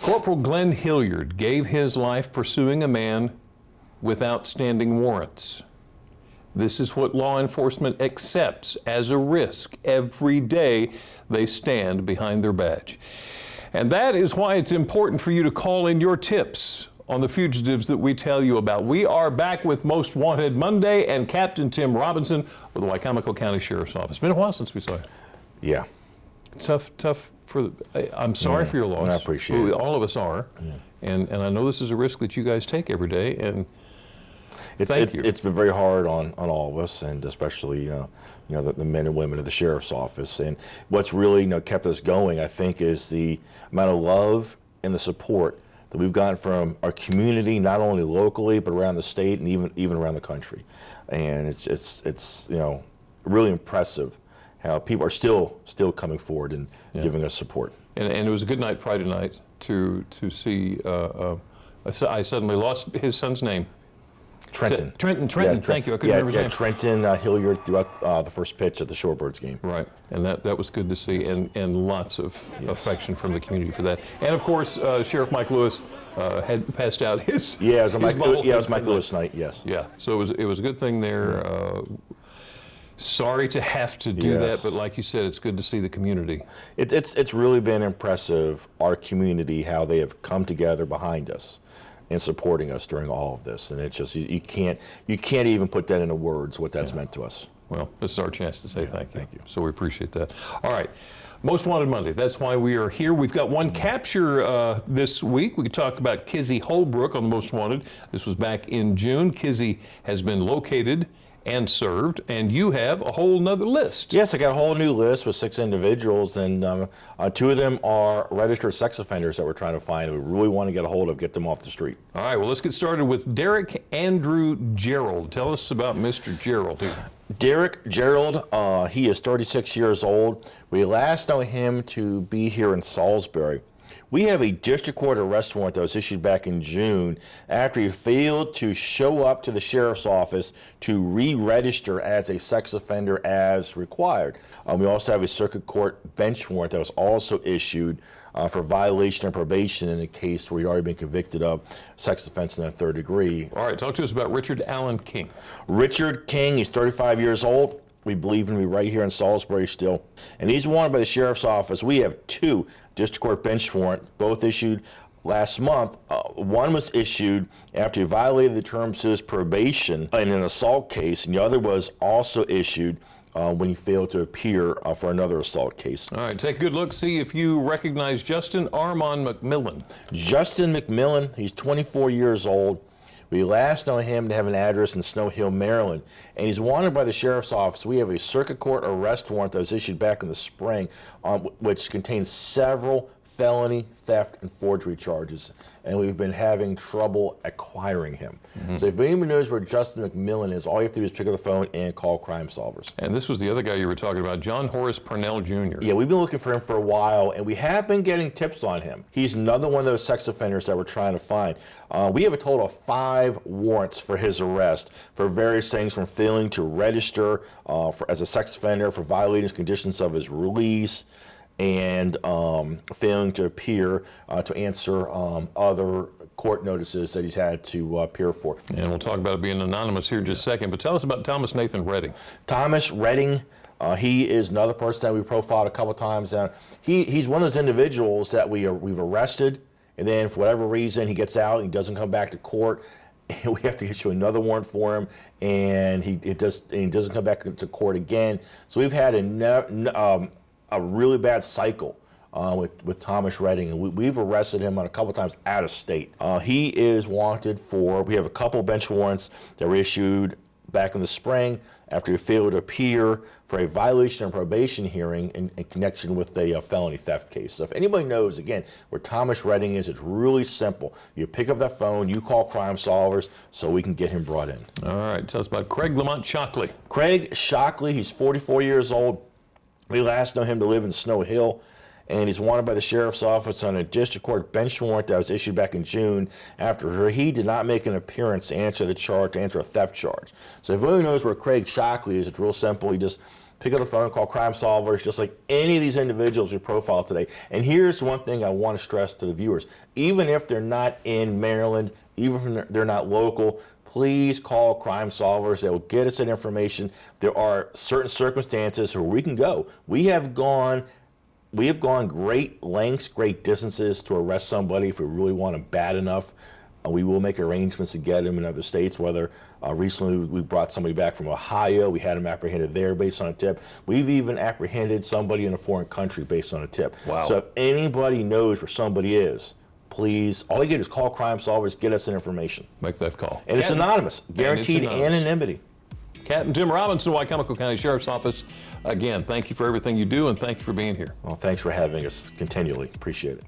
Corporal Glenn Hilliard gave his life pursuing a man with outstanding warrants. This is what law enforcement accepts as a risk every day they stand behind their badge. And that is why it's important for you to call in your tips on the fugitives that we tell you about. We are back with Most Wanted Monday and Captain Tim Robinson with the Wicomico County Sheriff's Office. Been a while since we saw you. Yeah. Tough for I'm sorry for your loss. I appreciate it. All of us are. Yeah. And I know this is a risk that you guys take every day, and thank you. It's been very hard on all of us, and especially the men and women of the Sheriff's Office. And what's really kept us going, I think, is the amount of love and the support that we've gotten from our community, not only locally but around the state and even around the country. And it's really impressive how people are still coming forward and giving us support. And it was a good night Friday night to see. I suddenly lost his son's name. Trenton. Trenton. Thank you. I couldn't remember his name. Trenton Hilliard throughout the first pitch at the Shorebirds game. Right, and that was good to see, and lots of affection from the community for that. And of course, Sheriff Mike Lewis had passed out his. Yeah, it was Mike Lewis night. Yes. Yeah, so it was a good thing there. Sorry to have to do that, but like you said, it's good to see the community. It's really been impressive, our community, how they have come together behind us and supporting us during all of this. And it's just, you can't even put that into words, what that's meant to us. Well, this is our chance to say thank you. So we appreciate that. All right. Most Wanted Monday. That's why we are here. We've got one capture this week. We could talk about Kizzy Holbrook on the Most Wanted. This was back in June. Kizzy has been located and served, and you have a whole nother list. Yes, I got a whole new list with 6 individuals, and 2 of them are registered sex offenders that we're trying to find. We really want to get a hold of, get them off the street. All right, well, let's get started with Derrick Andrew Gerald. Tell us about Mr. Gerald here. Derrick Gerald, he is 36 years old. We last know him to be here in Salisbury. We have a district court arrest warrant that was issued back in June after he failed to show up to the sheriff's office to re-register as a sex offender as required. We also have a circuit court bench warrant that was also issued for violation of probation in a case where he'd already been convicted of sex offense in the 3rd degree. All right, talk to us about Richard Allen King. Richard King, he's 35 years old. We believe him to be right here in Salisbury still. And he's wanted by the Sheriff's Office. We have 2 district court bench warrants, both issued last month. One was issued after he violated the terms of his probation in an assault case, and the other was also issued when he failed to appear for another assault case. All right, take a good look, see if you recognize Justin Armand McMillan. Justin McMillan, he's 24 years old. We last know him to have an address in Snow Hill, Maryland, and he's wanted by the Sheriff's Office. We have a circuit court arrest warrant that was issued back in the spring, which contains several felony, theft, and forgery charges, and we've been having trouble acquiring him. So if anyone knows where Justin McMillan is, all you have to do is pick up the phone and call Crime Solvers. And this was the other guy you were talking about, John Horace Pernell Jr. Yeah, we've been looking for him for a while, and we have been getting tips on him. He's another one of those sex offenders that we're trying to find. We have a total of 5 warrants for his arrest for various things, from failing to register as a sex offender, for violating conditions of his release, and failing to appear to answer other court notices that he's had to appear for. And we'll talk about it being anonymous here in just a second, but tell us about Thomas Nathan Redding. Thomas Redding, he is another person that we profiled a couple times. He's one of those individuals that we've arrested, and then for whatever reason he gets out and he doesn't come back to court, and we have to issue another warrant for him, and he doesn't come back to court again. So we've had a really bad cycle with Thomas Redding, and we've arrested him on a couple times out of state. He is wanted for, we have a couple bench warrants that were issued back in the spring after he failed to appear for a violation of probation hearing in connection with a felony theft case. So if anybody knows, again, where Thomas Redding is, it's really simple. You pick up that phone, you call Crime Solvers so we can get him brought in. All right, tell us about Craig Lamont Shockley. Craig Shockley, he's 44 years old. We last know him to live in Snow Hill, and he's wanted by the Sheriff's Office on a district court bench warrant that was issued back in June after he did not make an appearance to answer a theft charge. So if anyone knows where Craig Shockley is, it's real simple. pick up the phone, call Crime Solvers, just like any of these individuals we profile today. And here's one thing I want to stress to the viewers. Even if they're not in Maryland, even if they're not local, please call Crime Solvers. They will get us that information. There are certain circumstances where we can go. We have gone great lengths, great distances to arrest somebody if we really want them bad enough. We will make arrangements to get them in other states, whether recently we brought somebody back from Ohio. We had them apprehended there based on a tip. We've even apprehended somebody in a foreign country based on a tip. Wow. So if anybody knows where somebody is, please, all you get is call Crime Solvers, get us that information. Make that call. And it's anonymous, guaranteed anonymity. Captain Tim Robinson, Wicomico County Sheriff's Office. Again, thank you for everything you do, and thank you for being here. Well, thanks for having us continually. Appreciate it.